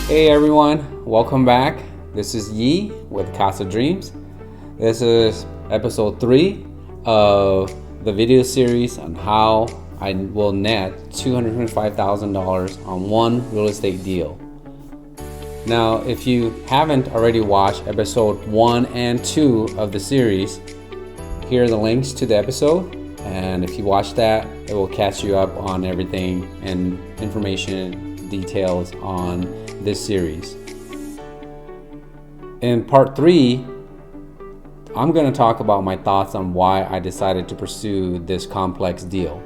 Hey everyone, welcome back. This is Yi with Casa Dreams. This is episode 3 of the video series on how I will net $225,000 on one real estate deal. Now, if you haven't already watched episode 1 and 2 of the series, here are the links to the episode. And if you watch that, it will catch you up on everything and information, details on this series. In part 3, I'm going to talk about my thoughts on why I decided to pursue this complex deal,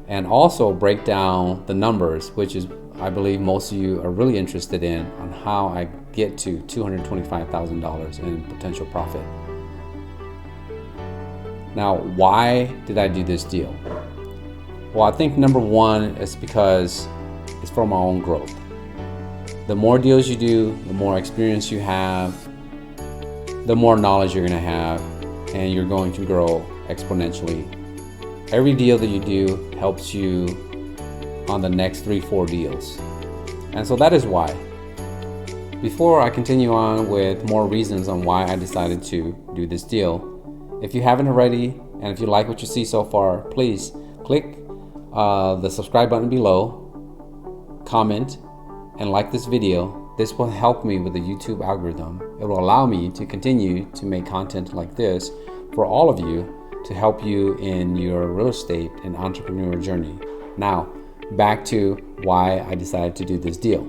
and also break down the numbers, which is, I believe, most of you are really interested in, on how I get to $225,000 in potential profit. Now, why did I do this deal? Well, I think number one is because it's for my own growth. The more deals you do, the more experience you have, the more knowledge you're going to have, and you're going to grow exponentially. Every deal that you do helps you on the next 3-4 deals. And so that is why. Before I continue on with more reasons on why I decided to do this deal, if you haven't already, and if you like what you see so far, please click the subscribe button below, comment, and like this video. This will help me with the YouTube algorithm. It will allow me to continue to make content like this for all of you, to help you in your real estate and entrepreneur journey. Now, back to why I decided to do this deal.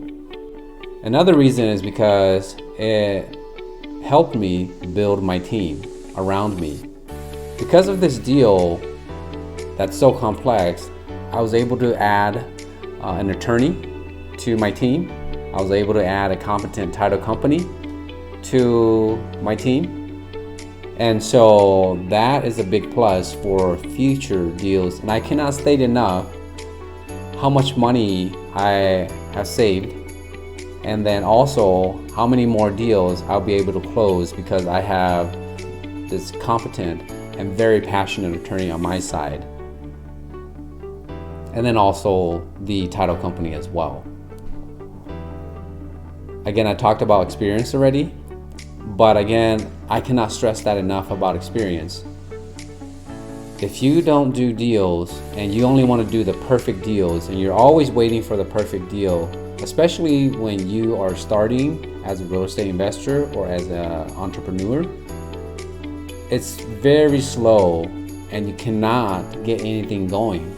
Another reason is because it helped me build my team around me. Because of this deal that's so complex, I was able to add an attorney to my team. I was able to add a competent title company to my team. And so that is a big plus for future deals. And I cannot state enough how much money I have saved, and then also how many more deals I'll be able to close because I have this competent and very passionate attorney on my side. And then also the title company as well. Again, I talked about experience already, but again, I cannot stress that enough about experience. If you don't do deals and you only want to do the perfect deals, and you're always waiting for the perfect deal, especially when you are starting as a real estate investor or as an entrepreneur, it's very slow and you cannot get anything going.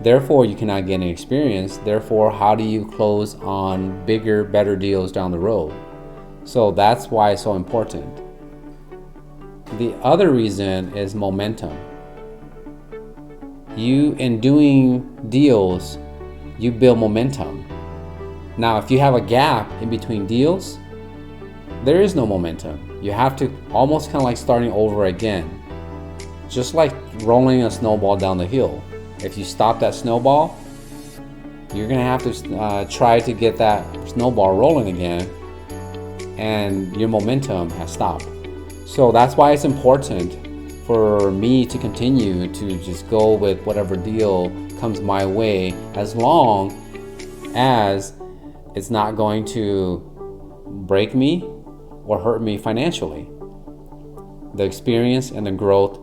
Therefore, you cannot get any experience. Therefore, how do you close on bigger, better deals down the road? So that's why it's so important. The other reason is momentum. In doing deals, you build momentum. Now, if you have a gap in between deals, there is no momentum. You have to almost kind of like starting over again. Just like rolling a snowball down the hill. If you stop that snowball, you're going to have to try to get that snowball rolling again, and your momentum has stopped. So that's why it's important for me to continue to just go with whatever deal comes my way, as long as it's not going to break me or hurt me financially. The experience and the growth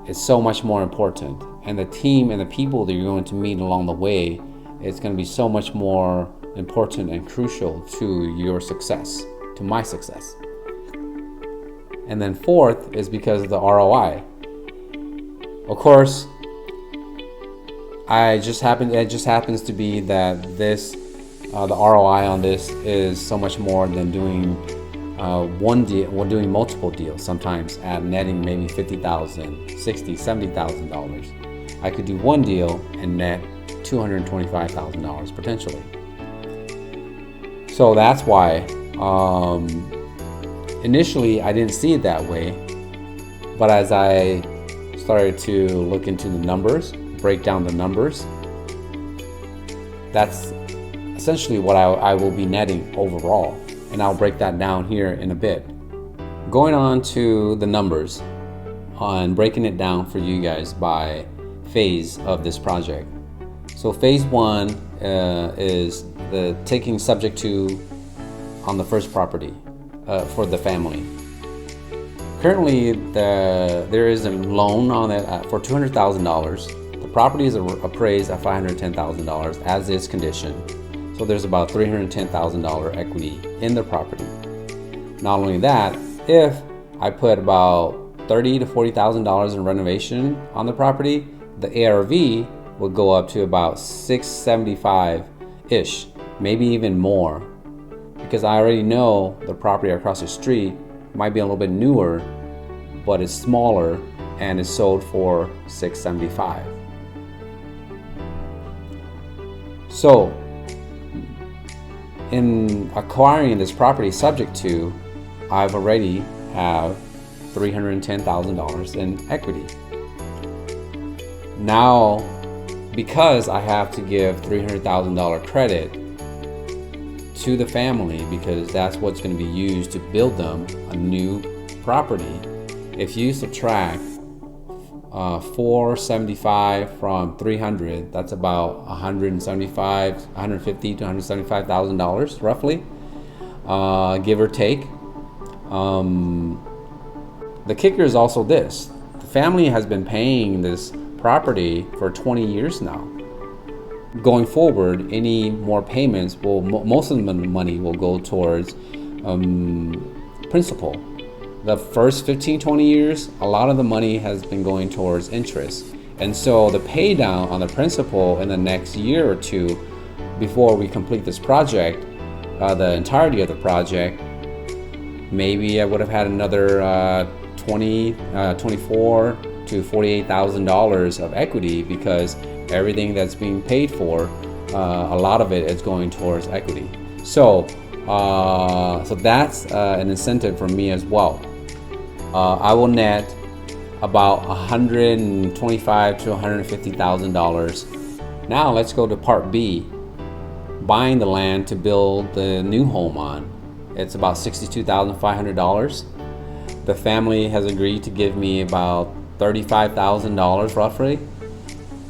is so much more important, and the team and the people that you're going to meet along the way is going to be so much more important and crucial to your success, to my success. And then fourth is because of the ROI. Of course, it just happens to be that the ROI on this is so much more than doing one deal. We're doing multiple deals, sometimes at netting maybe $50,000, $60,000, $70,000. I could do one deal and net $225,000 potentially. So that's why initially I didn't see it that way, but as I started to look into the numbers, break down the numbers, that's essentially what I will be netting overall. And I'll break that down here in a bit. Going on to the numbers and breaking it down for you guys by phase of this project. So phase one is the taking subject to on the first property for the family. Currently, there is a loan on it for $200,000. The property is appraised at $510,000 as is condition. So there's about $310,000 equity in the property. Not only that, if I put about $30,000 to $40,000 in renovation on the property, the ARV will go up to about $675-ish, maybe even more, because I already know the property across the street might be a little bit newer, but it's smaller and is sold for $675. So in acquiring this property subject to, I've already have $310,000 in equity. Now, because I have to give $300,000 credit to the family, because that's what's going to be used to build them a new property. If you subtract 475 from 300, that's about $150,000 to $175,000 roughly, give or take. The kicker is also this: the family has been paying this property for 20 years now. Going forward, any more payments will, most of the money will go towards principal. The first 15-20 years, a lot of the money has been going towards interest, and so the pay down on the principal in the next year or two before we complete this project, the entirety of the project, maybe I would have had another $24,000 to $48,000 of equity, because everything that's being paid for, a lot of it is going towards equity. So that's an incentive for me as well. I will net about $125,000 to $150,000. Now let's go to part B, buying the land to build the new home on. It's about $62,500. The family has agreed to give me about $35,000 roughly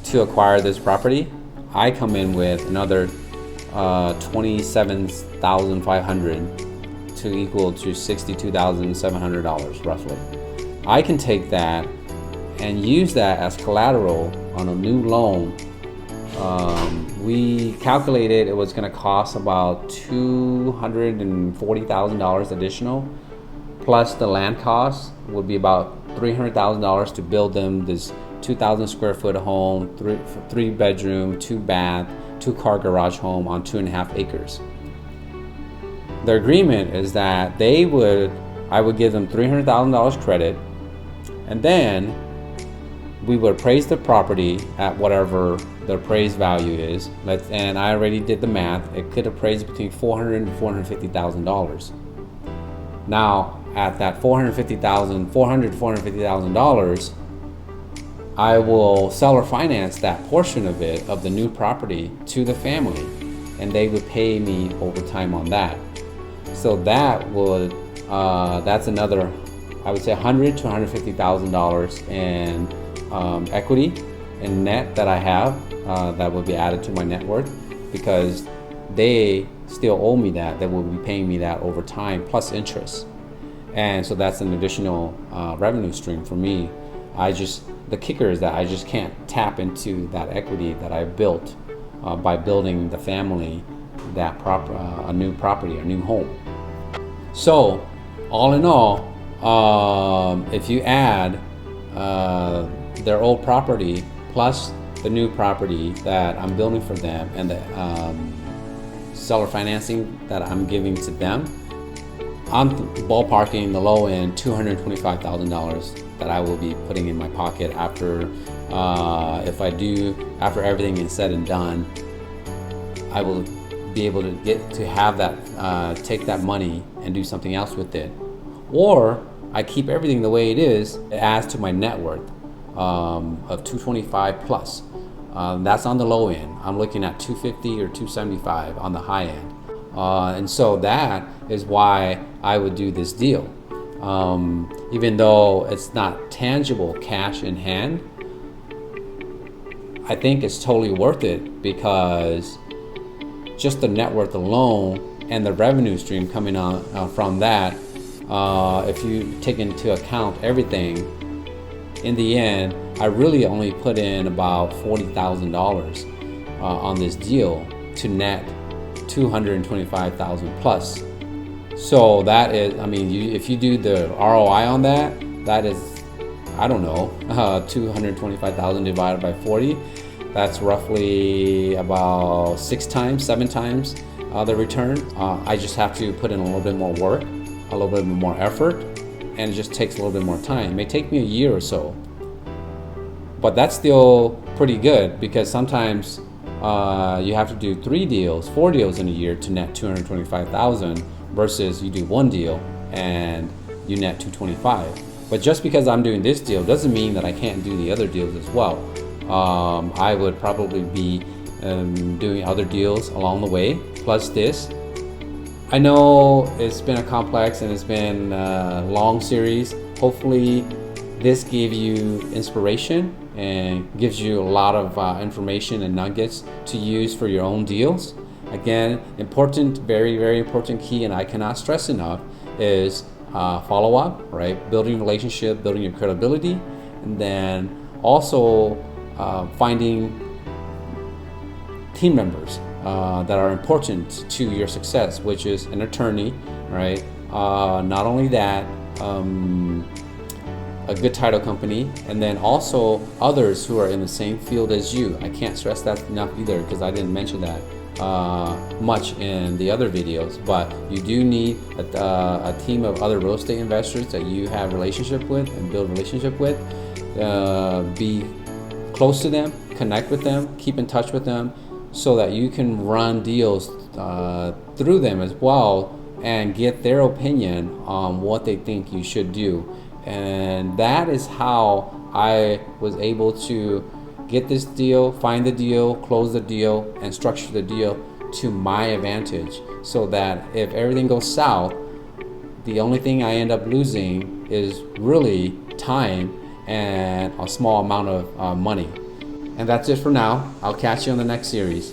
to acquire this property. I come in with another $27,500 to equal to $62,700 roughly. I can take that and use that as collateral on a new loan. We calculated it was going to cost about $240,000 additional, plus the land cost would be about $300,000 to build them this 2,000 square foot home, three bedroom, 2 bath, 2 car garage home on 2.5 acres. The agreement is that I would give them $300,000 credit, and then we would appraise the property at whatever the appraised value is. And I already did the math. It could appraise between $400,000 and $450,000. Now, at that $400,000 to $450,000, I will seller finance that portion of it, of the new property, to the family, and they would pay me over time on that. So that would, that's another, I would say $100,000 to $150,000 in equity in net that I have, that would be added to my net worth, because they still owe me that. They will be paying me that over time plus interest. And so that's an additional revenue stream for me. The kicker is that I just can't tap into that equity that I built by building the family a new property, a new home. So all in all, if you add their old property plus the new property that I'm building for them and the seller financing that I'm giving to them, I'm ballparking the low end $225,000 that I will be putting in my pocket after after everything is said and done. I will be able to take that money and do something else with it, or I keep everything the way it is. It adds to my net worth of 225 plus. That's on the low end. I'm looking at 250 or 275 on the high end. And so that is why I would do this deal. Even though it's not tangible cash in hand, I think it's totally worth it, because just the net worth alone and the revenue stream coming on from that, if you take into account everything, in the end, I really only put in about $40,000 on this deal to net $225,000 plus. So that is, I mean, if you do the ROI on that, that is, I don't know, 225,000 divided by 40. That's roughly about 6 times, 7 times the return. I just have to put in a little bit more work, a little bit more effort, and it just takes a little bit more time. It may take me a year or so, but that's still pretty good, because sometimes you have to do 3 deals, 4 deals in a year to net 225,000 versus you do 1 deal and you net 225. But just because I'm doing this deal doesn't mean that I can't do the other deals as well. I would probably be doing other deals along the way, plus this. I know it's been a complex and it's been a long series. Hopefully this gave you inspiration and gives you a lot of information and nuggets to use for your own deals. Again, important, very, very important key, and I cannot stress enough, is follow up, right? Building relationship, building your credibility, and then also finding team members that are important to your success, which is an attorney, right? Not only that, a good title company, and then also others who are in the same field as you. I can't stress that enough either, because I didn't mention that much in the other videos, but you do need a team of other real estate investors that you have relationship with and build relationship with. Be close to them, connect with them, keep in touch with them, so that you can run deals through them as well and get their opinion on what they think you should do. And that is how I was able to get this deal, find the deal, close the deal, and structure the deal to my advantage, so that if everything goes south, the only thing I end up losing is really time and a small amount of money. And that's it for now. I'll catch you on the next series.